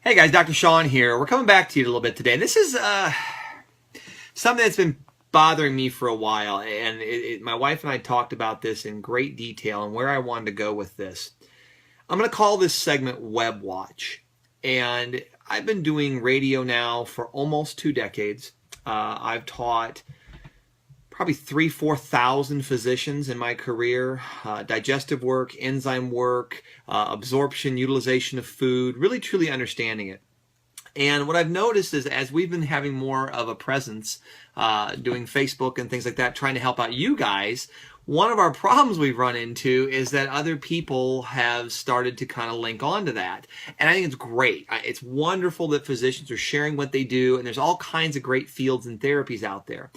Hey guys, Dr. Sean here. We're coming back to you a little bit today. This is something that's been bothering me for a while, and my wife and I talked about this in great detail and where I wanted to go with this. I'm going to call this segment Web Watch, and I've been doing radio now for almost 2 decades. I've taught probably 4,000 physicians in my career, digestive work, enzyme work, absorption, utilization of food, really truly understanding it. And what I've noticed is as we've been having more of a presence, doing Facebook and things like that, trying to help out you guys, one of our problems we've run into is that other people have started to kind of link onto that. And I think it's great. It's wonderful that physicians are sharing what they do, and there's all kinds of great fields and therapies out there.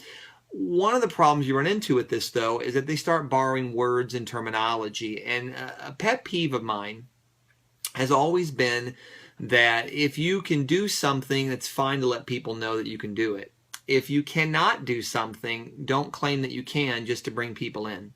One of the problems you run into with this, though, is that they start borrowing words and terminology. And a pet peeve of mine has always been that if you can do something, it's fine to let people know that you can do it. If you cannot do something, don't claim that you can just to bring people in.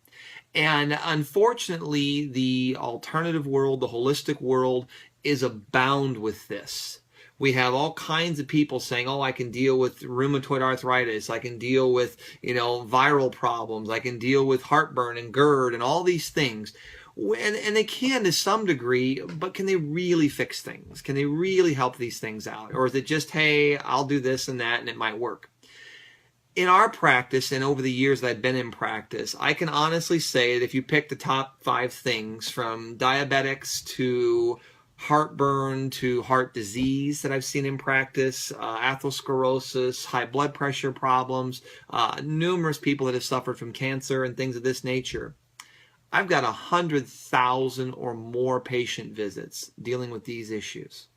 And unfortunately, the alternative world, the holistic world, is abound with this. We have all kinds of people saying, oh, I can deal with rheumatoid arthritis. I can deal with, viral problems. I can deal with heartburn and GERD and all these things. And they can to some degree, but can they really fix things? Can they really help these things out? Or is it just, hey, I'll do this and that and it might work? In our practice, and over the years that I've been in practice, I can honestly say that if you pick the top 5 things, from diabetics to heartburn to heart disease that I've seen in practice, atherosclerosis, high blood pressure problems, numerous people that have suffered from cancer and things of this nature, I've got 100,000 or more patient visits dealing with these issues.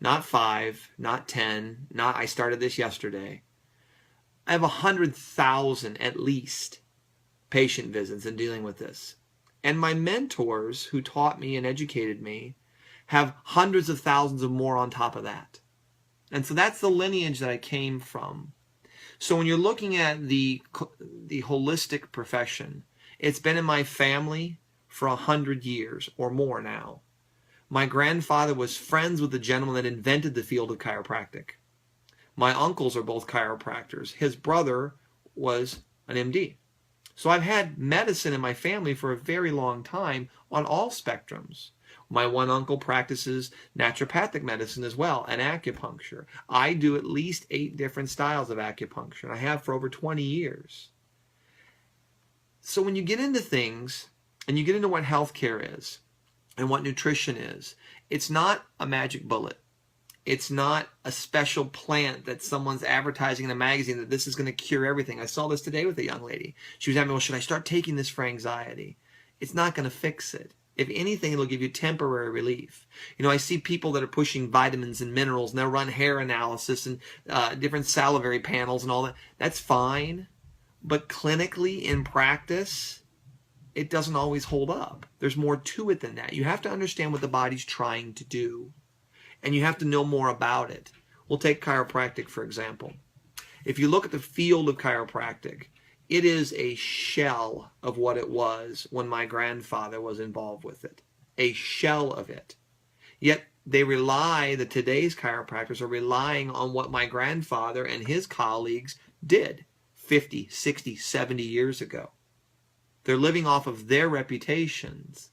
Not 5, not 10, not I started this yesterday. I have 100,000 at least patient visits in dealing with this. And my mentors who taught me and educated me have hundreds of thousands of more on top of that. And so that's the lineage that I came from. So when you're looking at the holistic profession, it's been in my family for 100 years or more now. My grandfather was friends with the gentleman that invented the field of chiropractic. My uncles are both chiropractors. His brother was an MD. So I've had medicine in my family for a very long time on all spectrums. My one uncle practices naturopathic medicine as well, and acupuncture. I do at least 8 different styles of acupuncture, and I have for over 20 years. So when you get into things, and you get into what healthcare is, and what nutrition is, it's not a magic bullet. It's not a special plant that someone's advertising in a magazine that this is going to cure everything. I saw this today with a young lady. She was asking me, well, should I start taking this for anxiety? It's not going to fix it. If anything, it'll give you temporary relief. I see people that are pushing vitamins and minerals, and they'll run hair analysis and different salivary panels and all that. That's fine. But clinically, in practice, it doesn't always hold up. There's more to it than that. You have to understand what the body's trying to do. And you have to know more about it. We'll take chiropractic, for example. If you look at the field of chiropractic, it is a shell of what it was when my grandfather was involved with it. A shell of it. Yet today's chiropractors are relying on what my grandfather and his colleagues did 50, 60, 70 years ago. They're living off of their reputations.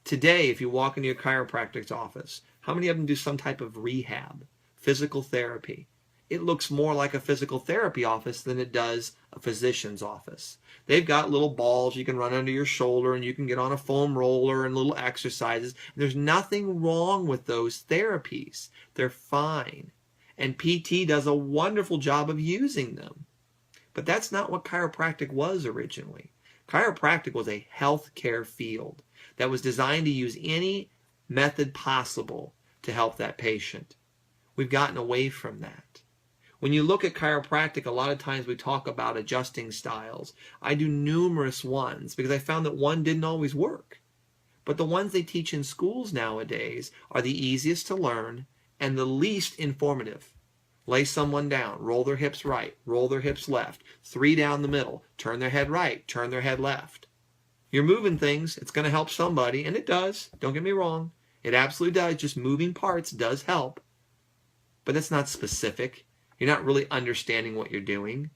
Today, if you walk into your chiropractic's office, how many of them do some type of rehab, physical therapy? It looks more like a physical therapy office than it does a physician's office. They've got little balls you can run under your shoulder, and you can get on a foam roller and little exercises. There's nothing wrong with those therapies. They're fine. And PT does a wonderful job of using them. But that's not what chiropractic was originally. Chiropractic was a healthcare field that was designed to use any method possible to help that patient. We've gotten away from that. When you look at chiropractic, a lot of times we talk about adjusting styles. I do numerous ones because I found that one didn't always work. But the ones they teach in schools nowadays are the easiest to learn and the least informative. Lay someone down, roll their hips right, roll their hips left, 3 down the middle, turn their head right, turn their head left. You're moving things, it's going to help somebody, and it does, don't get me wrong. It absolutely does. Just moving parts does help, but it's not specific. You're not really understanding what you're doing.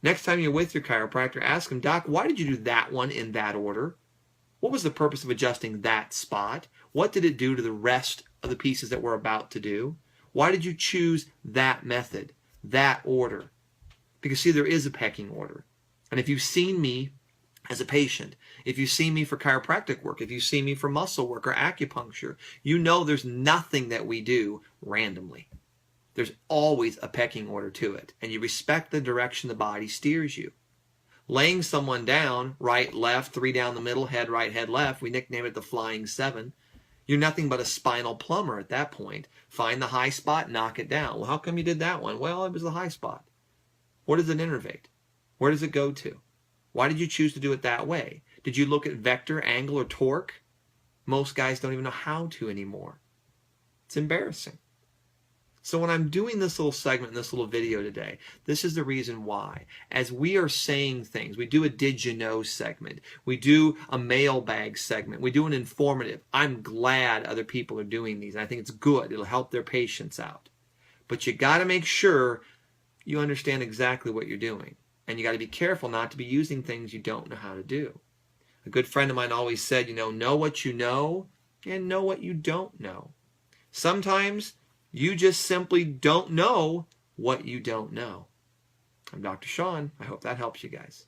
Next time you're with your chiropractor, ask him, Doc, why did you do that one in that order? What was the purpose of adjusting that spot? What did it do to the rest of the pieces that we're about to do? Why did you choose that method, that order? Because see, there is a pecking order. And if you've seen me as a patient, if you've seen me for chiropractic work, if you've seen me for muscle work or acupuncture, you know there's nothing that we do randomly. There's always a pecking order to it, and you respect the direction the body steers you. Laying someone down, right, left, 3 down the middle, head right, head left, we nickname it the flying 7. You're nothing but a spinal plumber at that point. Find the high spot, knock it down. Well, how come you did that one? Well, it was the high spot. Where does it innervate? Where does it go to? Why did you choose to do it that way? Did you look at vector, angle, or torque? Most guys don't even know how to anymore. It's embarrassing. So when I'm doing this little segment, this little video today, this is the reason why. As we are saying things, we do a Did You Know segment, we do a mailbag segment, we do an informative. I'm glad other people are doing these, and I think it's good. It'll help their patients out. But you got to make sure you understand exactly what you're doing. And you got to be careful not to be using things you don't know how to do. A good friend of mine always said, know what you know and know what you don't know. Sometimes you just simply don't know what you don't know. I'm Dr. Sean. I hope that helps you guys.